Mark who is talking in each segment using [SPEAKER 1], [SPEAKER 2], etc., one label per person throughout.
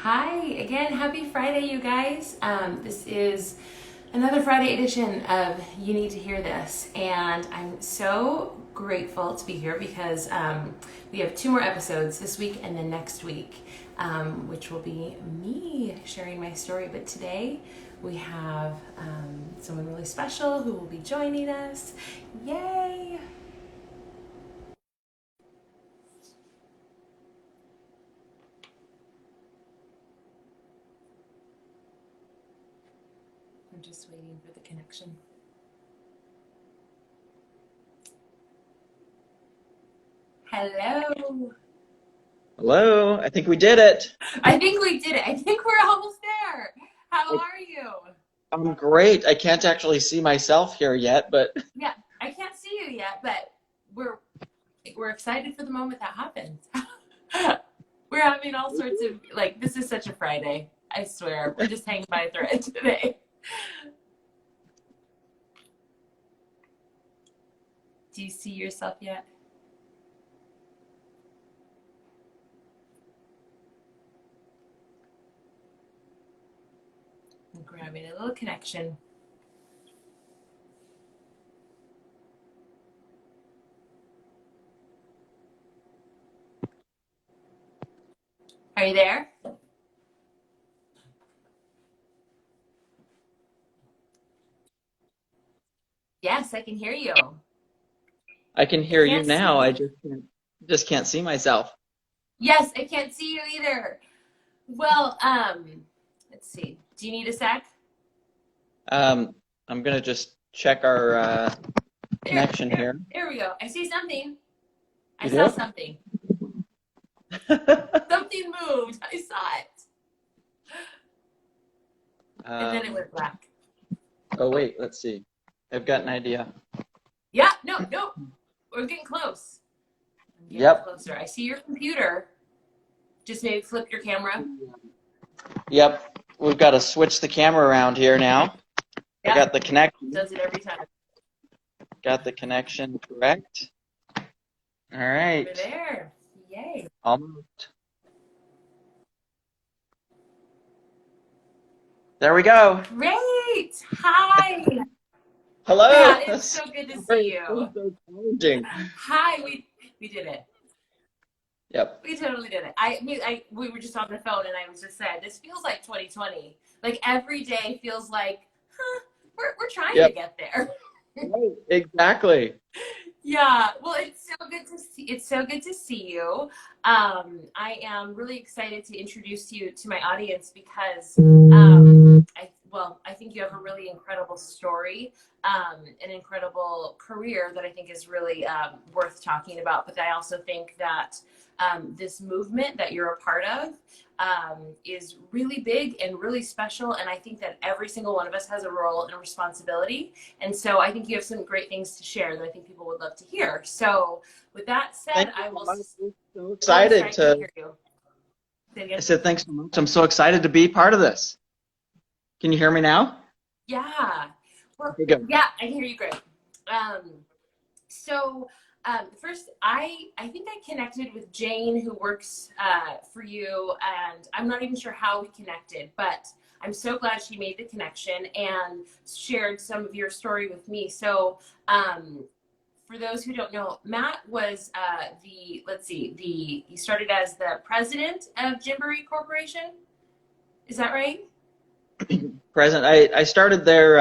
[SPEAKER 1] Hi again, happy Friday, you guys. This is another Friday edition of You Need to Hear This, and I'm so grateful to be here because we have two more episodes this week and then next week, which will be me sharing my story. But today we have someone really special who will be joining us. Yay! I'm just waiting for the connection. Hello.
[SPEAKER 2] Hello, I think we did it.
[SPEAKER 1] I think we did it. I think we're almost there. How
[SPEAKER 2] I-
[SPEAKER 1] are you?
[SPEAKER 2] I'm great. I can't actually see myself here yet, but
[SPEAKER 1] Yeah, I can't see you yet, but we're we're excited for the moment that happens. We're having all sorts of like this is such a Friday. I swear. We're just hanging by a thread today. Do you see yourself yet? I'm grabbing a little connection. Are you there? Yes, I can hear you.
[SPEAKER 2] I can
[SPEAKER 1] I
[SPEAKER 2] hear you
[SPEAKER 1] can't
[SPEAKER 2] now. I
[SPEAKER 1] see.
[SPEAKER 2] just can't see myself.
[SPEAKER 1] Yes, I can't see you either. Well, let's see. Do you need a sec?
[SPEAKER 2] Um, I'm gonna just check our
[SPEAKER 1] There,
[SPEAKER 2] connection here.
[SPEAKER 1] there we go. I see something. I
[SPEAKER 2] You
[SPEAKER 1] saw
[SPEAKER 2] do?
[SPEAKER 1] something. Something moved. I saw it. And then it
[SPEAKER 2] Um,
[SPEAKER 1] went black.
[SPEAKER 2] oh wait, let's see. I've got an idea.
[SPEAKER 1] Yeah, no, no. We're getting close. I'm getting
[SPEAKER 2] Yep,
[SPEAKER 1] closer. I see your computer. Just maybe flip your camera.
[SPEAKER 2] yep. We've got to switch the camera around here now. I
[SPEAKER 1] Yeah,
[SPEAKER 2] got the connection.
[SPEAKER 1] does it every time.
[SPEAKER 2] Got the connection correct. All
[SPEAKER 1] We're
[SPEAKER 2] right.
[SPEAKER 1] there. Yay.
[SPEAKER 2] Almost. There we go.
[SPEAKER 1] Great. Hi.
[SPEAKER 2] Hello.
[SPEAKER 1] Matt, it's so good to
[SPEAKER 2] Sorry,
[SPEAKER 1] see
[SPEAKER 2] it's
[SPEAKER 1] you.
[SPEAKER 2] so challenging.
[SPEAKER 1] Hi. We did it.
[SPEAKER 2] Yep.
[SPEAKER 1] We totally did it. We were just on the phone and I was just saying, this feels like 2020. Like every day feels like, we're trying to
[SPEAKER 2] Yep.
[SPEAKER 1] get there.
[SPEAKER 2] Right. Exactly.
[SPEAKER 1] Yeah, well, it's so good to see you. I am really excited to introduce you to my audience because I think you have a really incredible story, an incredible career that I think is really worth talking about. But I also think that this movement that you're a part of is really big and really special. And I think that every single one of us has a role and a responsibility. And so I think you have some great things to share that I think people would love to hear. So with that said,
[SPEAKER 2] Thank you
[SPEAKER 1] I
[SPEAKER 2] so
[SPEAKER 1] will.
[SPEAKER 2] much. I'm so
[SPEAKER 1] Oh, I'm sorry,
[SPEAKER 2] excited
[SPEAKER 1] I can't
[SPEAKER 2] to.
[SPEAKER 1] hear you. Say it
[SPEAKER 2] I
[SPEAKER 1] again.
[SPEAKER 2] said thanks so much. I'm so excited to be part of this. Can you hear me now?
[SPEAKER 1] Yeah. Well,
[SPEAKER 2] Okay, good.
[SPEAKER 1] yeah, I can hear you great. Um, so first, I think I connected with Jane, who works for you, and I'm not even sure how we connected, but I'm so glad she made the connection and shared some of your story with me. So for those who don't know, Matt was he started as the president of Gymboree Corporation. Is that right?
[SPEAKER 2] Present. I started there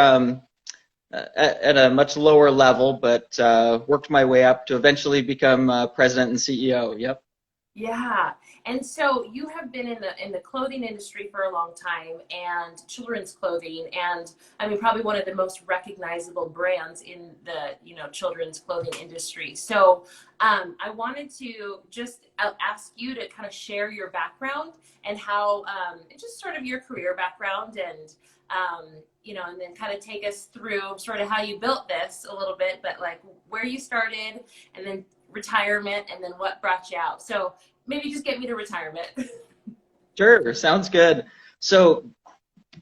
[SPEAKER 2] at a much lower level, but worked my way up to eventually become president and CEO. Yep.
[SPEAKER 1] Yeah. And so you have been in the clothing industry for a long time and children's clothing and I mean probably one of the most recognizable brands in the, children's clothing industry. So I wanted to just ask you to kind of share your background and how just sort of your career background and and then kind of take us through sort of how you built this a little bit, but like where you started and then retirement and then what brought you out. So maybe just get me to retirement.
[SPEAKER 2] Sure. Sounds good. So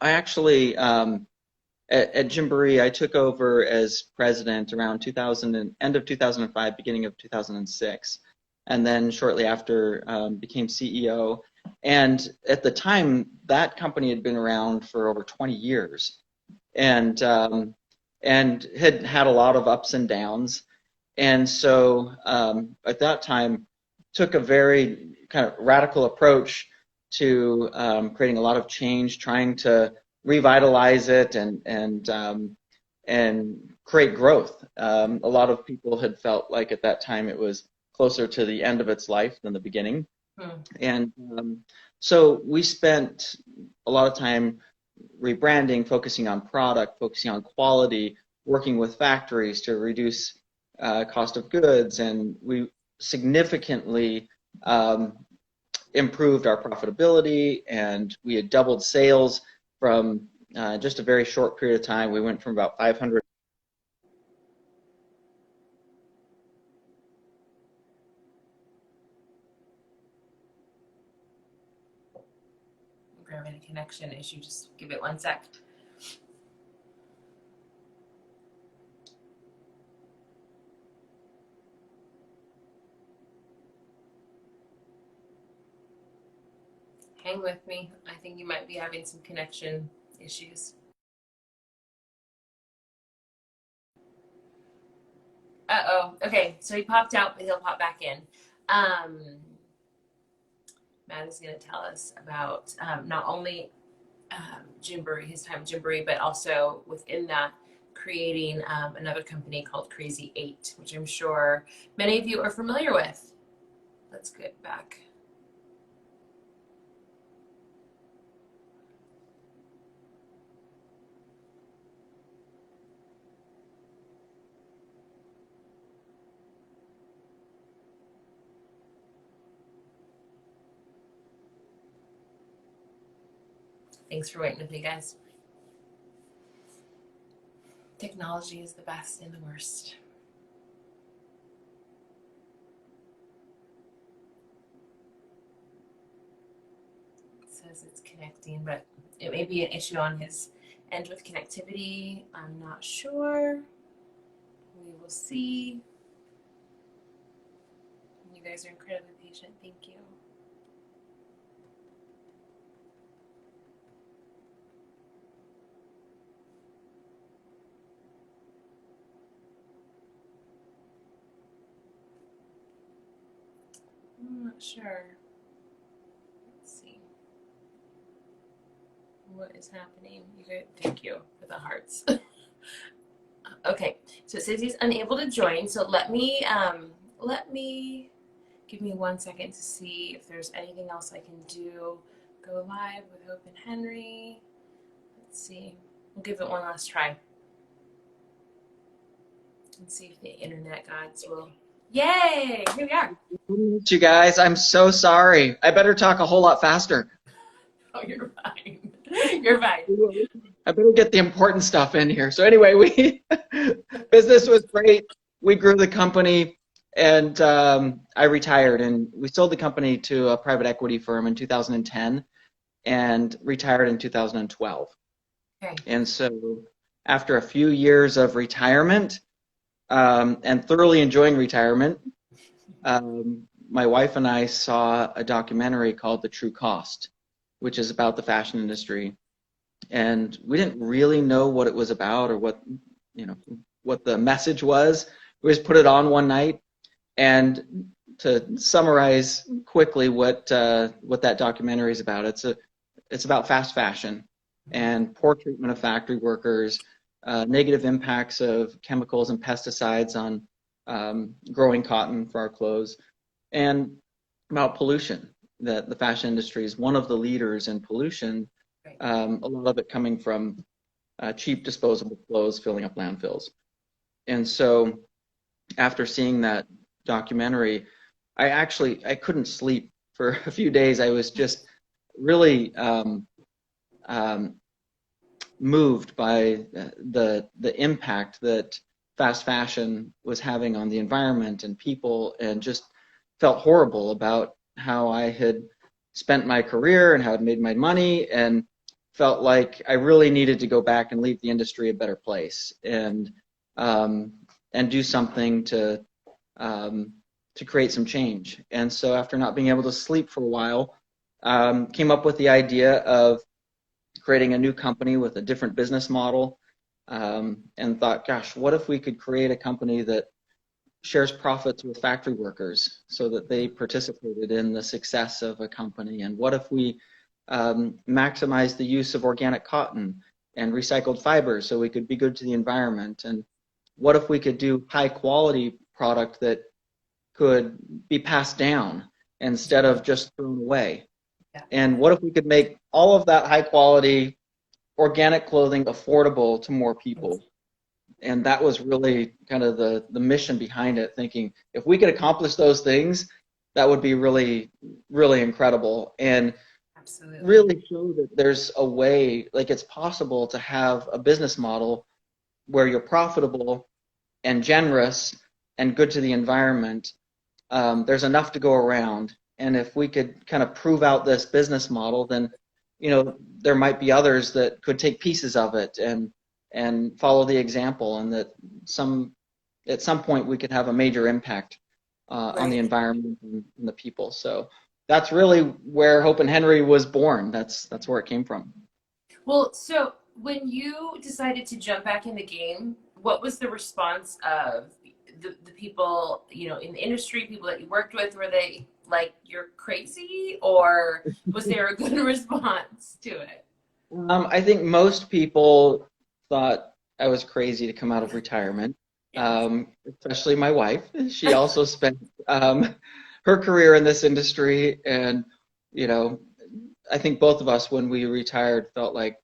[SPEAKER 2] I actually at Gymboree, I took over as president around 2000 and end of 2005, beginning of 2006, and then shortly after became CEO. And at the time, that company had been around for over 20 years, and had had a lot of ups and downs. And so at that time, took a very kind of radical approach to creating a lot of change, trying to revitalize it and create growth. A lot of people had felt like at that time it was closer to the end of its life than the beginning. And so we spent a lot of time rebranding, focusing on product, focusing on quality, working with factories to reduce cost of goods, and we significantly improved our profitability, and we had doubled sales from just a very short period of time. We went from about 500.
[SPEAKER 1] We're having a connection issue. Just give it 1 sec. Hang with me. I think you might be having some connection issues. Uh-oh. Okay, so he popped out, but he'll pop back in. Matt is going to tell us about not only Gymboree, his time at Gymboree, but also within that creating another company called Crazy 8, which I'm sure many of you are familiar with. Let's get back. Thanks for waiting with me, guys. Technology is the best and the worst. It says it's connecting, but it may be an issue on his end with connectivity. I'm not sure. We will see. You guys are incredibly patient. Thank you. I'm not sure. Let's see. What is happening? You guys, thank you for the hearts. Okay, so it says he's unable to join. So let me give me 1 second to see if there's anything else I can do. Go live with Hope and Henry. Let's see. We'll give it one last try. Let's see if the internet gods will. Yay! Here we are.
[SPEAKER 2] You guys, I'm so sorry. I better talk a whole lot faster.
[SPEAKER 1] Oh, you're fine. You're fine.
[SPEAKER 2] I better get the important stuff in here. So anyway, business was great. We grew the company, and I retired, and we sold the company to a private equity firm in 2010 and retired in 2012.
[SPEAKER 1] Okay.
[SPEAKER 2] And so after a few years of retirement and thoroughly enjoying retirement, my wife and I saw a documentary called The True Cost, which is about the fashion industry. And we didn't really know what it was about or what the message was. We just put it on one night. And to summarize quickly what that documentary is about, it's about fast fashion and poor treatment of factory workers, negative impacts of chemicals and pesticides on growing cotton for our clothes, and about pollution. That the fashion industry is one of the leaders in pollution.
[SPEAKER 1] Right.
[SPEAKER 2] A lot of it coming from cheap disposable clothes filling up landfills. And so after seeing that documentary, I couldn't sleep for a few days. I was just really moved by the impact that fast fashion was having on the environment and people, and just felt horrible about how I had spent my career and how I'd made my money, and felt like I really needed to go back and leave the industry a better place and do something to create some change. And so after not being able to sleep for a while, came up with the idea of creating a new company with a different business model, and thought, gosh, what if we could create a company that shares profits with factory workers so that they participated in the success of a company? And what if we maximize the use of organic cotton and recycled fibers so we could be good to the environment? And what if we could do high quality product that could be passed down instead of just thrown away?
[SPEAKER 1] Yeah.
[SPEAKER 2] And what if we could make all of that high quality organic clothing affordable to more people? And that was really kind of the mission behind it, thinking if we could accomplish those things, that would be really, really incredible. And
[SPEAKER 1] Absolutely.
[SPEAKER 2] really show that there's a way, like it's possible to have a business model where you're profitable and generous and good to the environment. There's enough to go around. And if we could kind of prove out this business model, then, you know, there might be others that could take pieces of it and follow the example, and that at some point we could have a major impact on the environment and the people. So that's really where Hope and Henry was born. That's where it came from.
[SPEAKER 1] Well, so when you decided to jump back in the game, what was the response of the people, you know, in the industry, people that you worked with? Were they like, you're crazy, or was there a good response to it?
[SPEAKER 2] I think most people thought I was crazy to come out of retirement, especially my wife. She also spent her career in this industry, and, you know, I think both of us, when we retired, felt like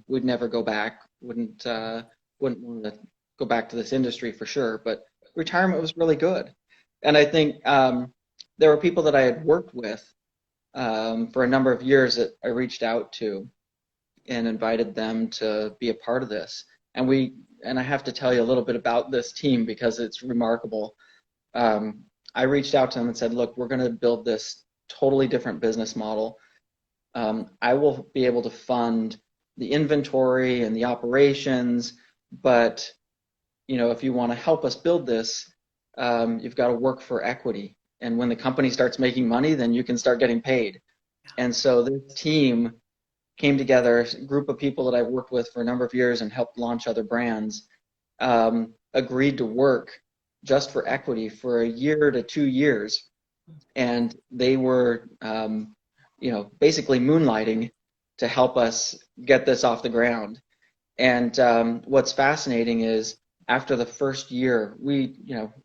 [SPEAKER 2] we'd never go back, wouldn't want to go back to this industry for sure, but retirement was really good. And I think there were people that I had worked with for a number of years that I reached out to and invited them to be a part of this. And I have to tell you a little bit about this team because it's remarkable. I reached out to them and said, look, we're going to build this totally different business model. I will be able to fund the inventory and the operations, but, you know, if you want to help us build this, you've got to work for equity. And when the company starts making money, then you can start getting paid. And so this team came together, a group of people that I've worked with for a number of years and helped launch other brands, agreed to work just for equity for a year to 2 years. And they were, you know, basically moonlighting to help us get this off the ground. And what's fascinating is after the first year,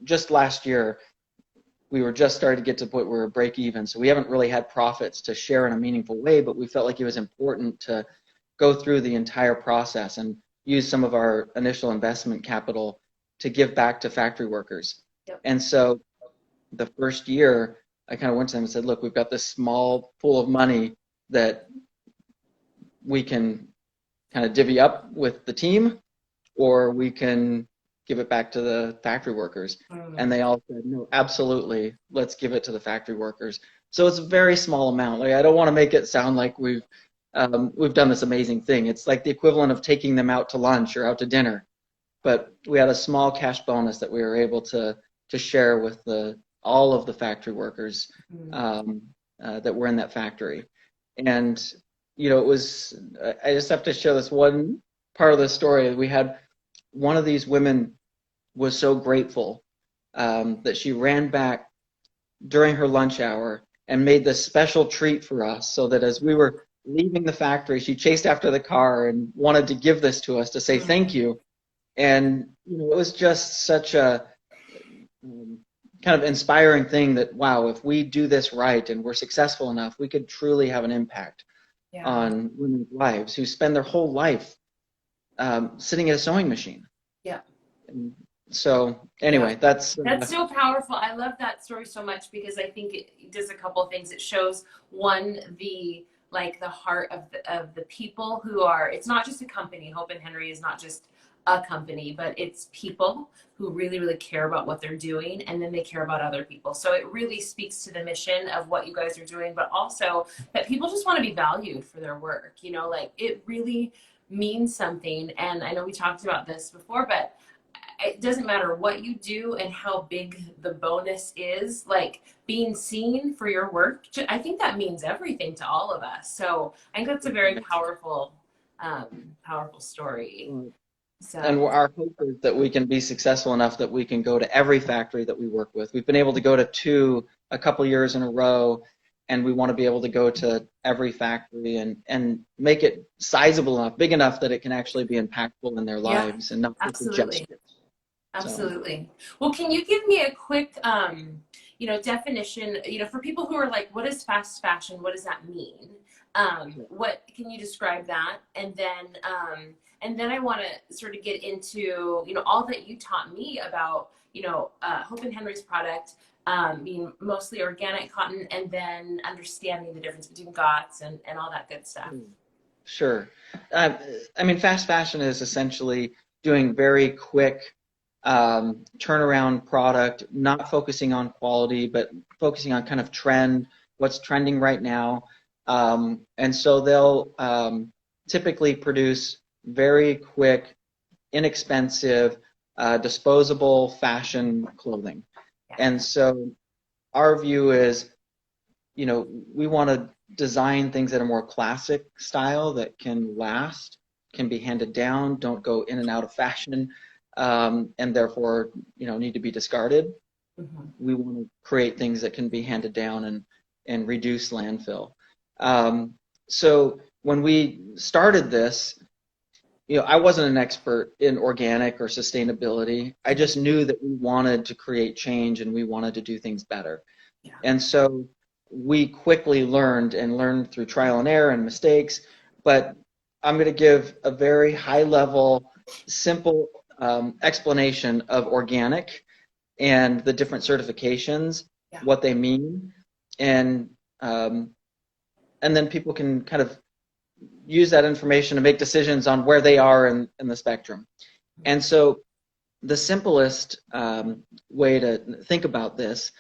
[SPEAKER 2] just last year, we were just starting to get to the point where we're break even. So we haven't really had profits to share in a meaningful way, but we felt like it was important to go through the entire process and use some of our initial investment capital to give back to factory workers.
[SPEAKER 1] Yep.
[SPEAKER 2] And so the first year, I kind of went to them and said, look, we've got this small pool of money that we can kind of divvy up with the team, or we can give it back to the factory workers. And they all said, no, absolutely, let's give it to the factory workers. So it's a very small amount. Like, I don't want to make it sound like we've done this amazing thing. It's like the equivalent of taking them out to lunch or out to dinner. But we had a small cash bonus that we were able to share with all of the factory workers that were in that factory. And, you know, I just have to share this one part of the story. We had one of these women was so grateful that she ran back during her lunch hour and made this special treat for us, so that as we were leaving the factory, she chased after the car and wanted to give this to us to say thank you. And, you know, it was just such a kind of inspiring thing that, wow, if we do this right and we're successful enough, we could truly have an impact on women's lives who spend their whole life sitting at a sewing machine.
[SPEAKER 1] Yeah.
[SPEAKER 2] And so anyway, that's
[SPEAKER 1] so powerful. I love that story so much because I think it does a couple of things. It shows, one, the heart of the people who are. It's not just a company. Hope and Henry is not just a company, but it's people who really, really care about what they're doing, and then they care about other people. So it really speaks to the mission of what you guys are doing, but also that people just want to be valued for their work. You know, like, it really means something. And I know we talked about this before, but it doesn't matter what you do and how big the bonus is, like being seen for your work, I think that means everything to all of us. So I think that's a very powerful, powerful story.
[SPEAKER 2] And
[SPEAKER 1] So
[SPEAKER 2] our hope is that we can be successful enough that we can go to every factory that we work with. We've been able to go to two a couple years in a row, and we want to be able to go to every factory and make it sizable enough, big enough that it can actually be impactful in their
[SPEAKER 1] yeah,
[SPEAKER 2] lives and not just a
[SPEAKER 1] absolutely.
[SPEAKER 2] gesture. So,
[SPEAKER 1] Absolutely. Well, can you give me a quick, definition, for people who are like, what is fast fashion? What does that mean? What can you describe that? And then I want to sort of get into, all that you taught me about, Hope and Henry's product, being mostly organic cotton, and then understanding the difference between GOTS and all that good stuff.
[SPEAKER 2] sure. I mean, fast fashion is essentially doing very quick turnaround product, not focusing on quality, but focusing on kind of trend, what's trending right now. And so they'll typically produce very quick, inexpensive, disposable fashion clothing. And so our view is, we want to design things that are more classic style that can last, can be handed down, don't go in and out of fashion, and therefore, need to be discarded.
[SPEAKER 1] Mm-hmm.
[SPEAKER 2] We want to create things that can be handed down and reduce landfill. So when we started this, I wasn't an expert in organic or sustainability. I just knew that we wanted to create change and we wanted to do things better.
[SPEAKER 1] Yeah.
[SPEAKER 2] And so we quickly learned through trial and error and mistakes. But I'm going to give a very high level, simple explanation of organic and the different certifications, what they mean, and then people can kind of use that information to make decisions on where they are in the spectrum. And so the simplest way to think about this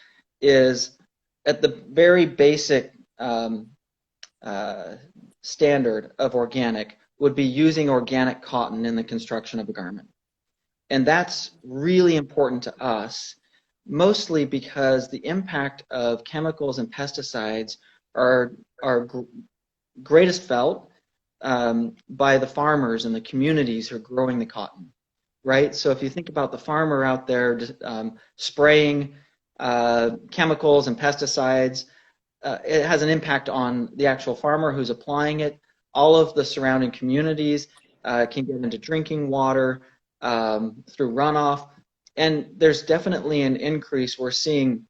[SPEAKER 2] is at the very basic standard of organic would be using organic cotton in the construction of a garment. And that's really important to us, mostly because the impact of chemicals and pesticides are greatest felt by the farmers and the communities who are growing the cotton, right? So if you think about the farmer out there spraying chemicals and pesticides, it has an impact on the actual farmer who's applying it. All of the surrounding communities can get into drinking water through runoff. And there's definitely an increase. We're seeing,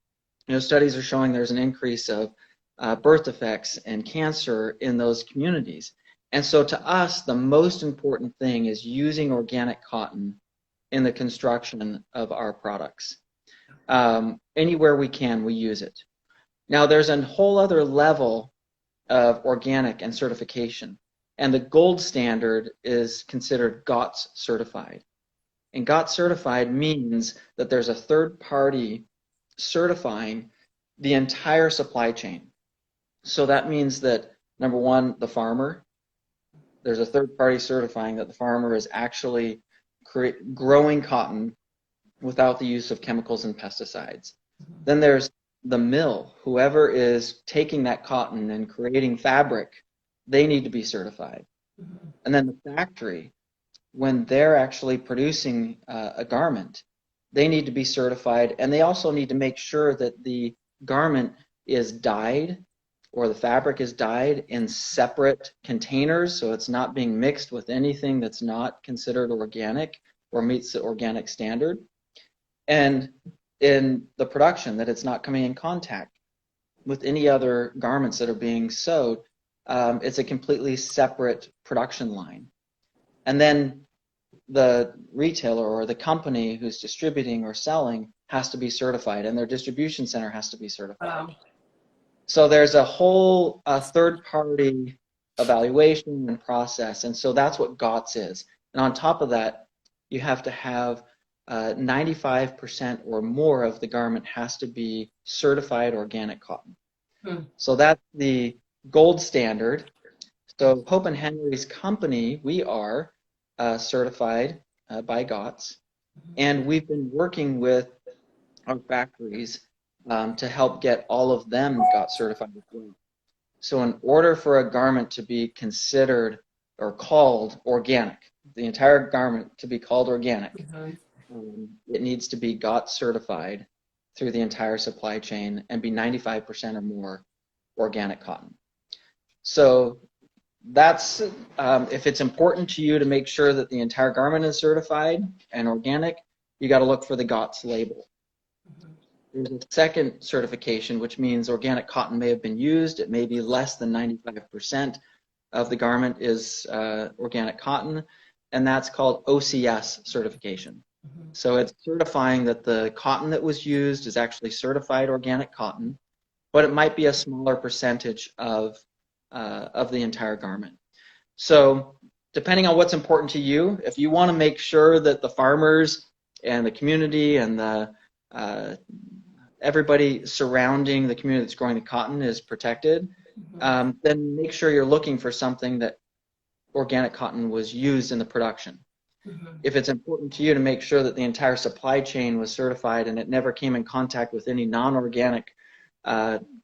[SPEAKER 2] studies are showing there's an increase of birth defects and cancer in those communities. And so to us, the most important thing is using organic cotton in the construction of our products. Anywhere we can, we use it. Now, there's a whole other level of organic and certification. And the gold standard is considered GOTS certified. And GOTS certified means that there's a third party certifying the entire supply chain. So that means that, number one, the farmer, there's a third party certifying that the farmer is actually growing cotton without the use of chemicals and pesticides. Then there's the mill, whoever is taking that cotton and creating fabric, they need to be certified. And then the factory, when they're actually producing a garment, they need to be certified, and they also need to make sure that the garment is dyed or the fabric is dyed in separate containers, so it's not being mixed with anything that's not considered organic or meets the organic standard. And in the production, that it's not coming in contact with any other garments that are being sewed. It's a completely separate production line. And then the retailer or the company who's distributing or selling has to be certified, and their distribution center has to be certified.
[SPEAKER 1] Wow.
[SPEAKER 2] So there's a whole third-party evaluation and process, and so that's what GOTS is. And on top of that, you have to have 95% or more of the garment has to be certified organic cotton. So that's the gold standard. So Hope and Henry's company, we are certified by GOTS. And we've been working with our factories to help get all of them got certified as well. So in order for a garment to be considered or called organic, the entire garment to be called organic, it needs to be got certified through the entire supply chain and be 95% or more organic cotton. So that's if it's important to you to make sure that the entire garment is certified and organic, you got to look for the GOTS label. There's a second certification, which means organic cotton may have been used. It may be less than 95% of the garment is organic cotton, and that's called OCS certification. So it's certifying that the cotton that was used is actually certified organic cotton, but it might be a smaller percentage of the entire garment. So depending on what's important to you, if you want to make sure that the farmers and the community and the everybody surrounding the community that's growing the cotton is protected, then make sure you're looking for something that organic cotton was used in the production. If it's important to you to make sure that the entire supply chain was certified and it never came in contact with any non-organic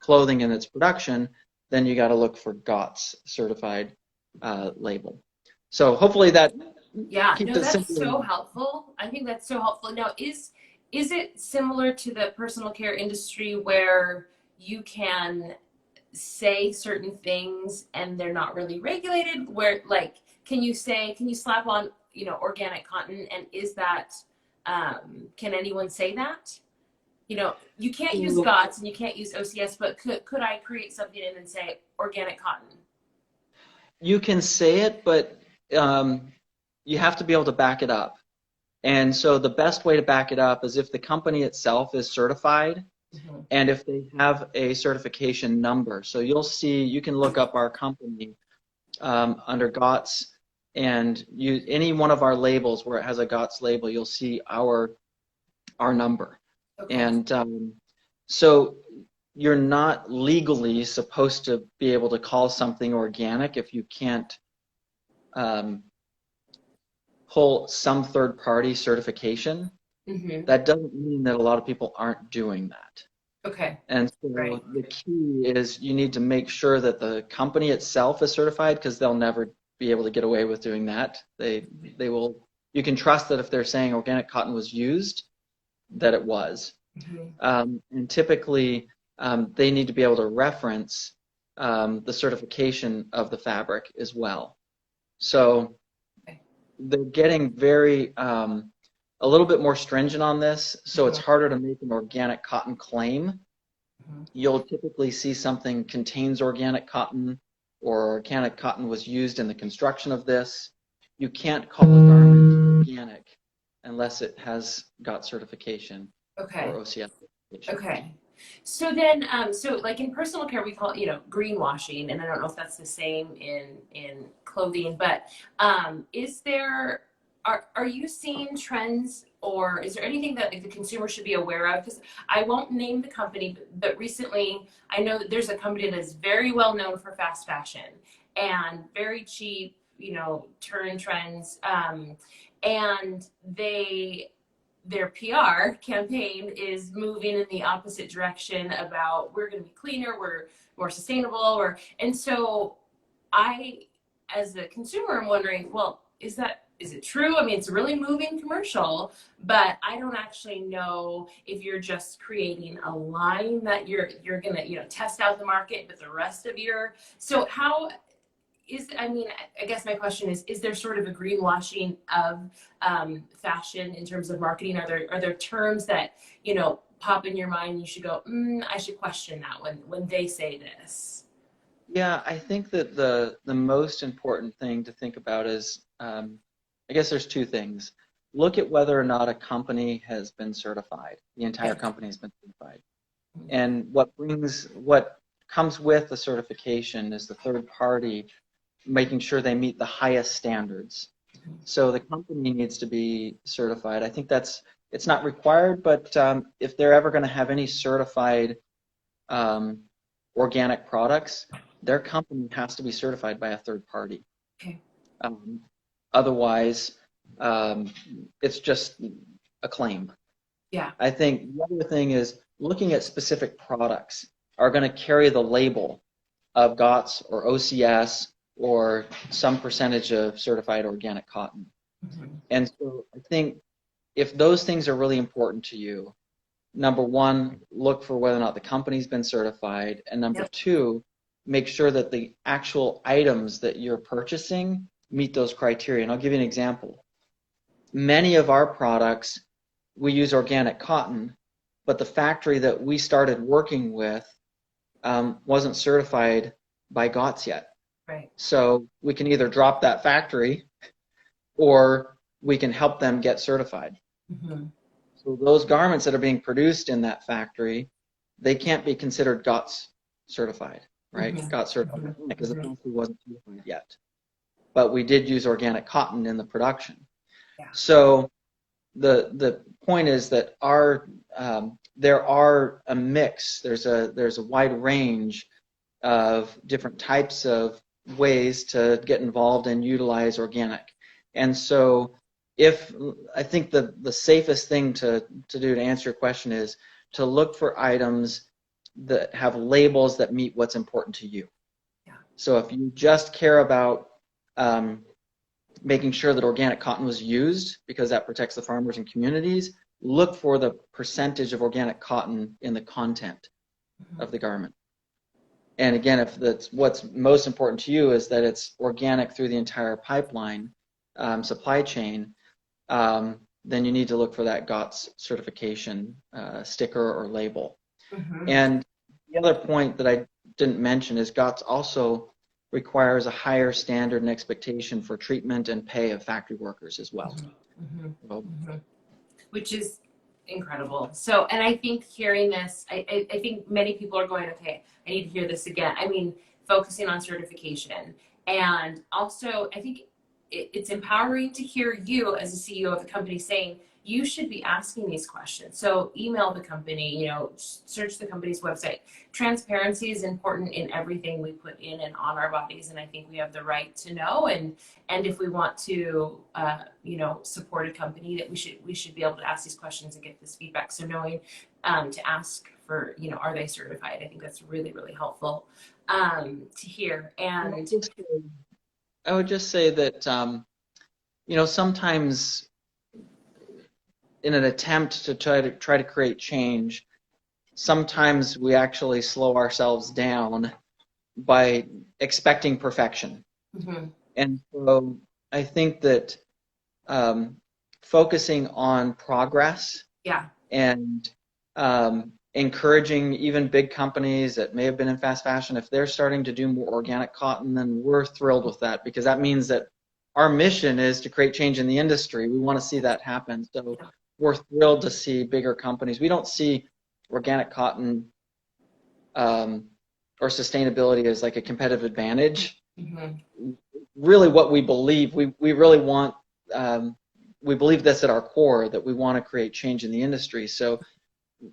[SPEAKER 2] clothing in its production, then you got to look for GOTS certified label. So hopefully that keeps it simple.
[SPEAKER 1] That's so helpful. I think that's so helpful. Now, is it similar to the personal care industry where you can say certain things and they're not really regulated? Where, like, can you slap on, organic cotton, and is that, can anyone say that? You can't use GOTS and you can't use OCS, but could I create something and then say organic cotton?
[SPEAKER 2] You can say it, but you have to be able to back it up. And so the best way to back it up is if the company itself is certified and if they have a certification number. So you can look up our company under GOTS, and any one of our labels where it has a GOTS label, you'll see our number. Okay. And so you're not legally supposed to be able to call something organic if you can't pull some third-party certification. That doesn't mean that a lot of people aren't doing that. Okay. And so the key is you need to make sure that the company itself is certified, because they'll never be able to get away with doing that. They will. You can trust that if they're saying organic cotton was used, that it was. And typically, they need to be able to reference the certification of the fabric as well. So they're getting very a little bit more stringent on this, so it's harder to make an organic cotton claim. You'll typically see something contains organic cotton, or organic cotton was used in the construction of this. You can't call a garment organic unless it has got certification or OCS certification. Okay.
[SPEAKER 1] So then, so like in personal care, we call it, greenwashing, and I don't know if that's the same in clothing, but are you seeing trends, or is there anything that the consumer should be aware of? Because I won't name the company, but recently I know that there's a company that's very well known for fast fashion and very cheap, turn trends, and their PR campaign is moving in the opposite direction about we're going to be cleaner, we're more sustainable, and so I, as a consumer, am wondering, well, is it true? I mean, it's a really moving commercial, but I don't actually know if you're just creating a line that you're going to, test out the market, but the rest of so how I guess my question is there sort of a greenwashing of fashion in terms of marketing? Are there terms that, pop in your mind and you should go, I should question that when they say this?
[SPEAKER 2] Yeah, I think that the most important thing to think about is, I guess there's two things. Look at whether or not a company has been certified. The entire company has been certified. And what comes with the certification is the third party making sure they meet the highest standards. So the company needs to be certified. I think it's not required, but if they're ever going to have any certified organic products, their company has to be certified by a third party. Okay. Otherwise, it's just a claim.
[SPEAKER 1] Yeah.
[SPEAKER 2] I think the other thing is looking at specific products are going to carry the label of GOTS or OCS or some percentage of certified organic cotton.
[SPEAKER 1] Mm-hmm.
[SPEAKER 2] And so I think if those things are really important to you, number one, look for whether or not the company's been certified. And number
[SPEAKER 1] Yep.
[SPEAKER 2] two, make sure that the actual items that you're purchasing meet those criteria. And I'll give you an example. Many of our products, we use organic cotton, but the factory that we started working with wasn't certified by GOTS yet.
[SPEAKER 1] Right.
[SPEAKER 2] So we can either drop that factory or we can help them get certified.
[SPEAKER 1] Mm-hmm.
[SPEAKER 2] So those garments that are being produced in that factory, they can't be considered GOTS certified, right?
[SPEAKER 1] Mm-hmm.
[SPEAKER 2] GOTS certified
[SPEAKER 1] Mm-hmm.
[SPEAKER 2] because the factory wasn't certified yet. But we did use organic cotton in the production.
[SPEAKER 1] Yeah.
[SPEAKER 2] So the point is that there are a mix. There's a wide range of different types of ways to get involved and utilize organic. And so I think the safest thing to do to answer your question is to look for items that have labels that meet what's important to you.
[SPEAKER 1] Yeah.
[SPEAKER 2] So if you just care about making sure that organic cotton was used because that protects the farmers and communities, look for the percentage of organic cotton in the content of the garment. And again, if that's what's most important to you is that it's organic through the entire pipeline, supply chain, then you need to look for that GOTS certification sticker or label.
[SPEAKER 1] Mm-hmm.
[SPEAKER 2] And the other point that I didn't mention is GOTS also requires a higher standard and expectation for treatment and pay of factory workers as well.
[SPEAKER 1] Mm-hmm.
[SPEAKER 2] So,
[SPEAKER 1] Mm-hmm. Which is incredible. So, and I think hearing this, I think many people are going, okay, I need to hear this again. I mean, focusing on certification. And also, I think it's empowering to hear you as a CEO of the company saying, you should be asking these questions. So email the company, search the company's website. Transparency is important in everything we put in and on our bodies. And I think we have the right to know. And if we want to, support a company, that we should be able to ask these questions and get this feedback. So knowing to ask for, are they certified? I think that's really, really helpful to hear. And
[SPEAKER 2] I would just say that, sometimes in an attempt to try to create change, sometimes we actually slow ourselves down by expecting perfection.
[SPEAKER 1] mm-hmm.
[SPEAKER 2] And so I think that focusing on progress
[SPEAKER 1] Yeah.
[SPEAKER 2] and encouraging even big companies that may have been in fast fashion, if they're starting to do more organic cotton, then we're thrilled with that because that means that our mission is to create change in the industry. We want to see that happen. So we're thrilled to see bigger companies. We don't see organic cotton or sustainability as like a competitive advantage.
[SPEAKER 1] Mm-hmm.
[SPEAKER 2] Really what we believe, we really want, we believe this at our core, that we want to create change in the industry. So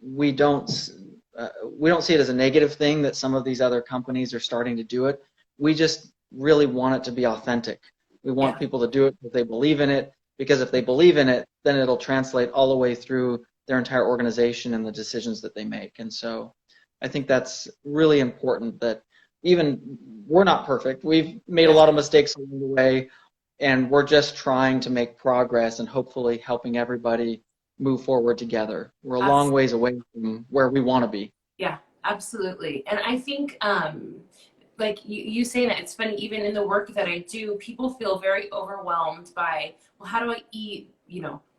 [SPEAKER 2] we don't see it as a negative thing that some of these other companies are starting to do it. We just really want it to be authentic. We want people to do it because they believe in it, because if they believe in it, then it'll translate all the way through their entire organization and the decisions that they make. And so I think that's really important, that even we're not perfect. We've made a lot of mistakes along the way, and we're just trying to make progress and hopefully helping everybody move forward together. We're a long ways away from where we want to be.
[SPEAKER 1] Yeah, absolutely. And I think, like you saying that, it's funny, even in the work that I do, people feel very overwhelmed by, well, how do I eat,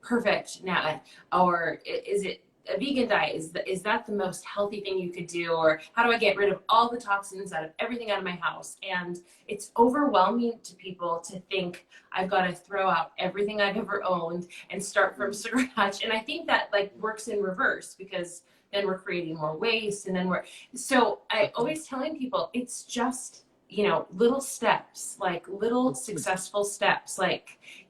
[SPEAKER 1] perfect now? Or is it a vegan diet? Is that the most healthy thing you could do? Or how do I get rid of all the toxins out of everything out of my house? And it's overwhelming to people to think I've got to throw out everything I've ever owned and start from scratch. And I think that works in reverse, because then we're creating more waste, and then so I always telling people it's just, little steps, little successful steps.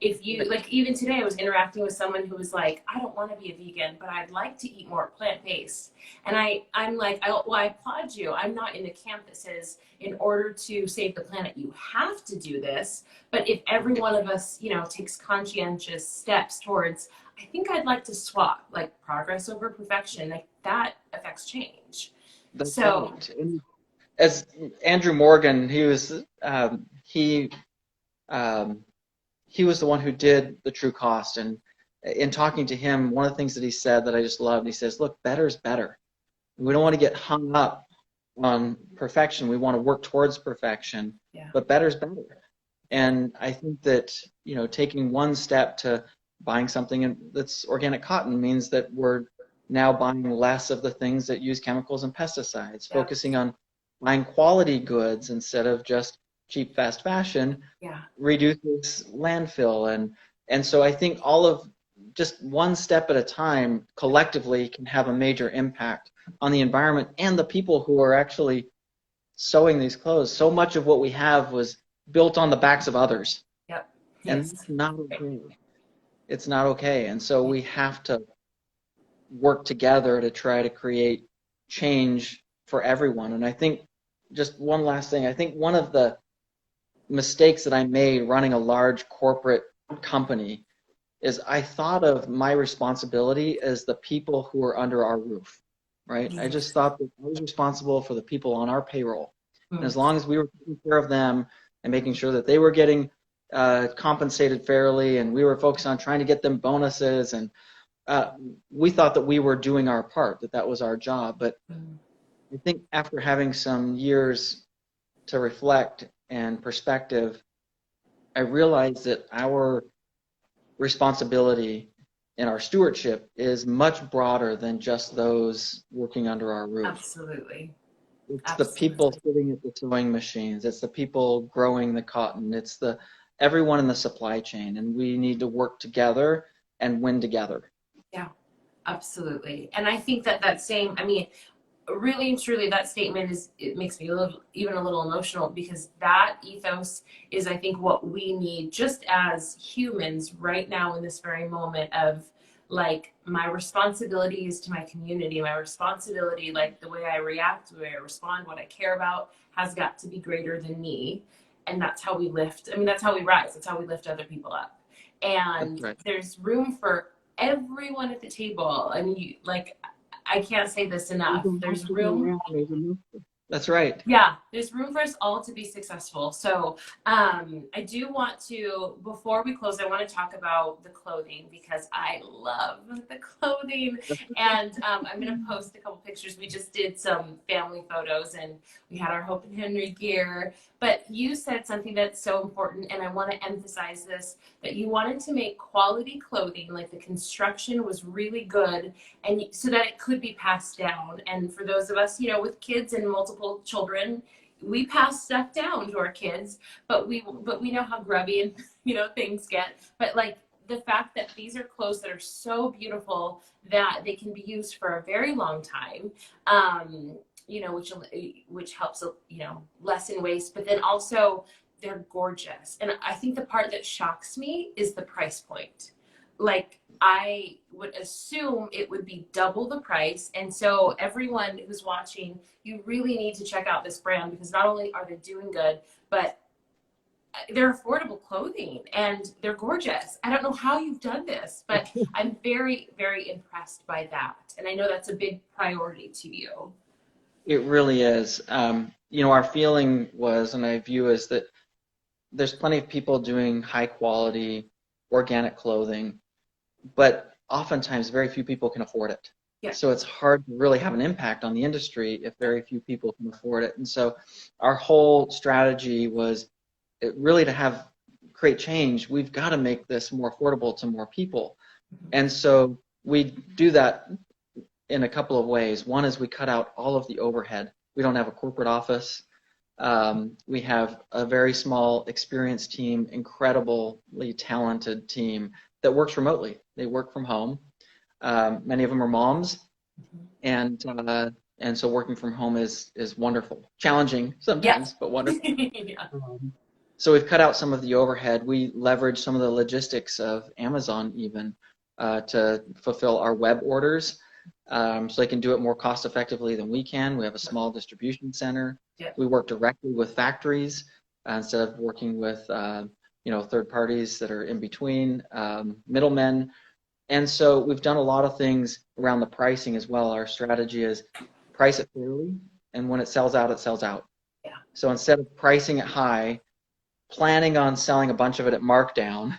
[SPEAKER 1] If you, even today I was interacting with someone who was like, I don't want to be a vegan, but I'd like to eat more plant-based. And I'm like, I applaud you. I'm not in the camp that says in order to save the planet, you have to do this. But if every one of us, takes conscientious steps towards, I think I'd like to swap, like progress over perfection. Like that affects change.
[SPEAKER 2] That's
[SPEAKER 1] So
[SPEAKER 2] right. And as Andrew Morgan, he um, he was the one who did the true cost. And in talking to him, one of the things that he said that I just loved, he says, "Look, better is better. We don't want to get hung up on perfection. We want to work towards perfection,
[SPEAKER 1] yeah,
[SPEAKER 2] but better is better." And I think that, taking one step to buying something that's organic cotton means that we're now buying less of the things that use chemicals and pesticides,
[SPEAKER 1] yeah,
[SPEAKER 2] focusing on buying quality goods instead of just cheap fast fashion
[SPEAKER 1] yeah,
[SPEAKER 2] reduces landfill. And so I think all of just one step at a time collectively can have a major impact on the environment and the people who are actually sewing these clothes. So much of what we have was built on the backs of others,
[SPEAKER 1] yep,
[SPEAKER 2] and
[SPEAKER 1] yes,
[SPEAKER 2] that's not okay. It's not okay. And so
[SPEAKER 1] yeah,
[SPEAKER 2] we have to work together to try to create change for everyone. And I think just one last thing, I think one of the mistakes that I made running a large corporate company is I thought of my responsibility as the people who are under our roof, right? I just thought that I was responsible for the people on our payroll. And
[SPEAKER 1] mm,
[SPEAKER 2] as long as we were taking care of them and making sure that they were getting compensated fairly, and we were focused on trying to get them bonuses, and uh, we thought that we were doing our part, that that was our job. But
[SPEAKER 1] mm,
[SPEAKER 2] I think after having some years to reflect and perspective, I realized that our responsibility and our stewardship is much broader than just those working under our roof.
[SPEAKER 1] absolutely,
[SPEAKER 2] It's the people
[SPEAKER 1] absolutely.
[SPEAKER 2] sitting at the sewing machines. It's the people growing the cotton. It's the everyone in the supply chain, and we need to work together and win together.
[SPEAKER 1] Yeah, absolutely. And I think that that same, I mean, really and truly that statement is, it makes me a little, even a little emotional, because that ethos is, I think, what we need just as humans right now in this very moment of like, my responsibility is to my community, my responsibility, like the way I react, the way I respond, what I care about has got to be greater than me. And that's how we lift, I mean, that's how we rise, that's how we lift other people up.
[SPEAKER 2] That's
[SPEAKER 1] And
[SPEAKER 2] right.
[SPEAKER 1] there's room for everyone at the table. I mean, you, like, I can't say this enough. There's room.
[SPEAKER 2] That's right.
[SPEAKER 1] Yeah, there's room for us all to be successful. So I do want to, before we close, I want to talk about the clothing because I love the clothing. And I'm going to post a couple pictures. We just did some family photos and we had our Hope and Henry gear. But you said something that's so important, and I want to emphasize this, that you wanted to make quality clothing, like the construction was really good, and so that it could be passed down. And for those of us, with kids and multiple children, we pass stuff down to our kids, but we know how grubby and things get. But like the fact that these are clothes that are so beautiful that they can be used for a very long time, which helps lessen waste, but then also they're gorgeous. And I think the part that shocks me is the price point. Like, I would assume it would be double the price. And so everyone who's watching, you really need to check out this brand, because not only are they doing good, but they're affordable clothing and they're gorgeous. I don't know how you've done this, but I'm very, very impressed by that. And I know that's a big priority to you.
[SPEAKER 2] It really is. Our feeling was, and I view as that there's plenty of people doing high quality organic clothing, but oftentimes very few people can afford it.
[SPEAKER 1] Yeah.
[SPEAKER 2] So it's hard to really have an impact on the industry if very few people can afford it. And so our whole strategy was really to create change. We've got to make this more affordable to more people. And so we do that in a couple of ways. One is we cut out all of the overhead. We don't have a corporate office. We have a very small, experienced team, incredibly talented team that works remotely. They work from home. Many of them are moms, and so working from home is wonderful. Challenging
[SPEAKER 1] Yeah.
[SPEAKER 2] sometimes, but wonderful.
[SPEAKER 1] Yeah.
[SPEAKER 2] So we've cut out some of the overhead. We leverage some of the logistics of Amazon even to fulfill our web orders, so they can do it more cost effectively than we can. We have a small distribution center.
[SPEAKER 1] Yeah.
[SPEAKER 2] We work directly with factories instead of working with third parties that are in between, middlemen. And so we've done a lot of things around the pricing as well. Our strategy is price it fairly, and when it sells out, it sells out.
[SPEAKER 1] Yeah.
[SPEAKER 2] So instead of pricing it high, planning on selling a bunch of it at markdown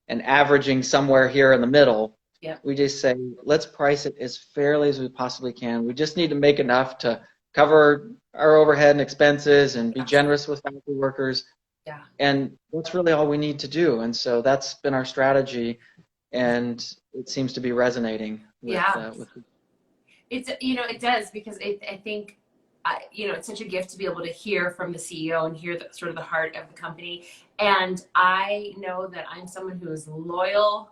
[SPEAKER 2] and averaging somewhere here in the middle,
[SPEAKER 1] Yeah.
[SPEAKER 2] we just say, let's price it as fairly as we possibly can. We just need to make enough to cover our overhead and expenses and be generous with faculty workers.
[SPEAKER 1] Yeah.
[SPEAKER 2] And that's really all we need to do. And so that's been our strategy, and it seems to be resonating with, with
[SPEAKER 1] It's, it does, because I think, it's such a gift to be able to hear from the CEO and hear the sort of the heart of the company. And I know that I'm someone who is loyal,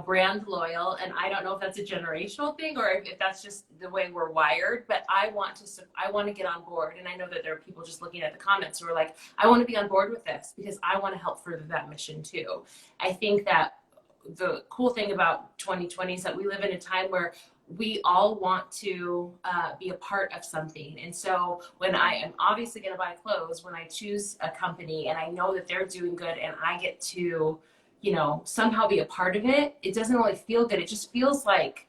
[SPEAKER 1] brand loyal. And I don't know if that's a generational thing or if that's just the way we're wired, but I want to get on board. And I know that there are people just looking at the comments who are like, I want to be on board with this because I want to help further that mission too. I think that the cool thing about 2020 is that we live in a time where we all want to be a part of something. And so when I am obviously going to buy clothes, when I choose a company and I know that they're doing good and I get to, somehow be a part of it, it doesn't really feel good. It just feels like,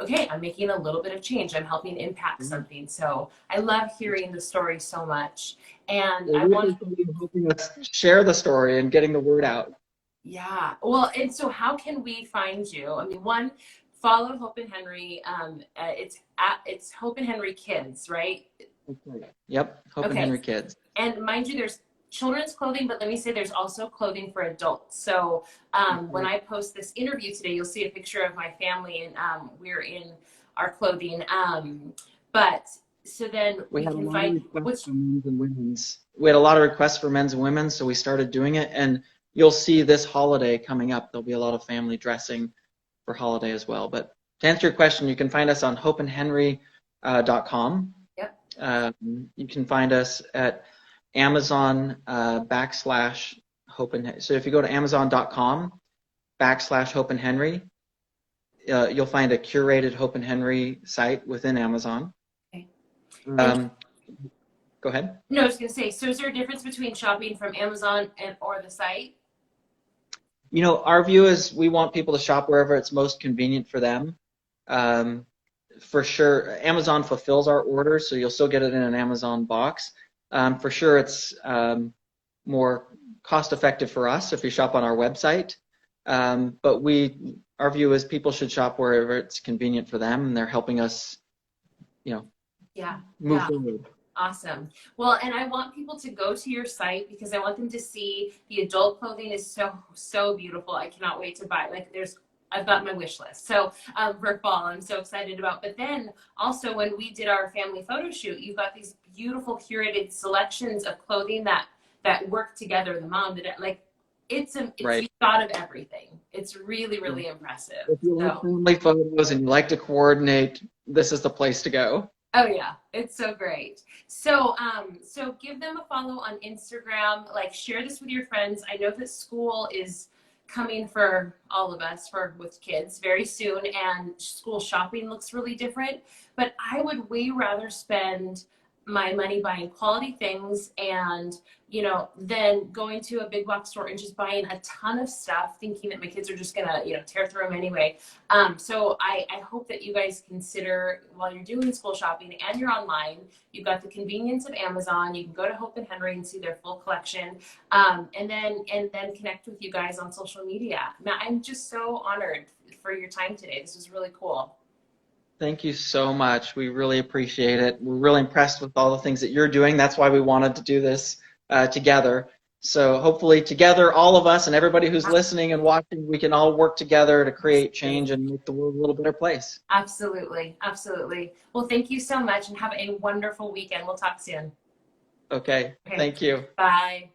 [SPEAKER 1] okay, I'm making a little bit of change. I'm helping impact something. So I love hearing the story so much. And I want
[SPEAKER 2] helping us share the story and getting the word out.
[SPEAKER 1] Yeah. Well, and so how can we find you? I mean, one, follow Hope and Henry. It's Hope and Henry Kids, right?
[SPEAKER 2] Yep. Hope and Henry Kids.
[SPEAKER 1] And mind you, there's children's clothing, but let me say there's also clothing for adults. So when I post this interview today, you'll see a picture of my family, and we're in our clothing. But so then we can find
[SPEAKER 2] what's for men's and women's. We had a lot of requests for men's and women's, so we started doing it. And you'll see this holiday coming up, there'll be a lot of family dressing for holiday as well. But to answer your question, you can find us on hopeandhenry.com.
[SPEAKER 1] Yep.
[SPEAKER 2] You can find us at Amazon /Hope and Henry. So if you go to Amazon.com /Hope and Henry, you'll find a curated Hope and Henry site within Amazon.
[SPEAKER 1] Okay.
[SPEAKER 2] Go ahead.
[SPEAKER 1] No, I was going to say, so is there a difference between shopping from Amazon or the site?
[SPEAKER 2] Our view is we want people to shop wherever it's most convenient for them. For sure, Amazon fulfills our orders, so you'll still get it in an Amazon box. For sure, it's more cost-effective for us if you shop on our website. But our view is people should shop wherever it's convenient for them, and they're helping us, move forward.
[SPEAKER 1] Awesome. Well, and I want people to go to your site because I want them to see the adult clothing is so beautiful. I cannot wait to buy. I've got my wish list. So for fall, I'm so excited about. But then also when we did our family photo shoot, you've got these beautiful curated selections of clothing that work together. The mom did it. It's
[SPEAKER 2] right.
[SPEAKER 1] You thought of everything. It's really, really impressive.
[SPEAKER 2] If you like family photos and you like to coordinate, this is the place to go.
[SPEAKER 1] Oh yeah, it's so great. So so give them a follow on Instagram, share this with your friends. I know that school is coming for all of us with kids very soon, and school shopping looks really different, but I would way rather spend my money buying quality things and then going to a big box store and just buying a ton of stuff thinking that my kids are just gonna tear through them anyway. So I hope that you guys consider, while you're doing school shopping and you're online, you've got the convenience of Amazon. You can go to Hope and Henry and see their full collection, and then connect with you guys on social media. Matt, I'm just so honored for your time today. This was really cool.
[SPEAKER 2] Thank you so much. We really appreciate it. We're really impressed with all the things that you're doing. That's why we wanted to do this together. So hopefully together, all of us and everybody who's listening and watching, we can all work together to create change and make the world a little better place.
[SPEAKER 1] Absolutely. Absolutely. Well, thank you so much and have a wonderful weekend. We'll talk soon.
[SPEAKER 2] Okay. Thank you.
[SPEAKER 1] Bye.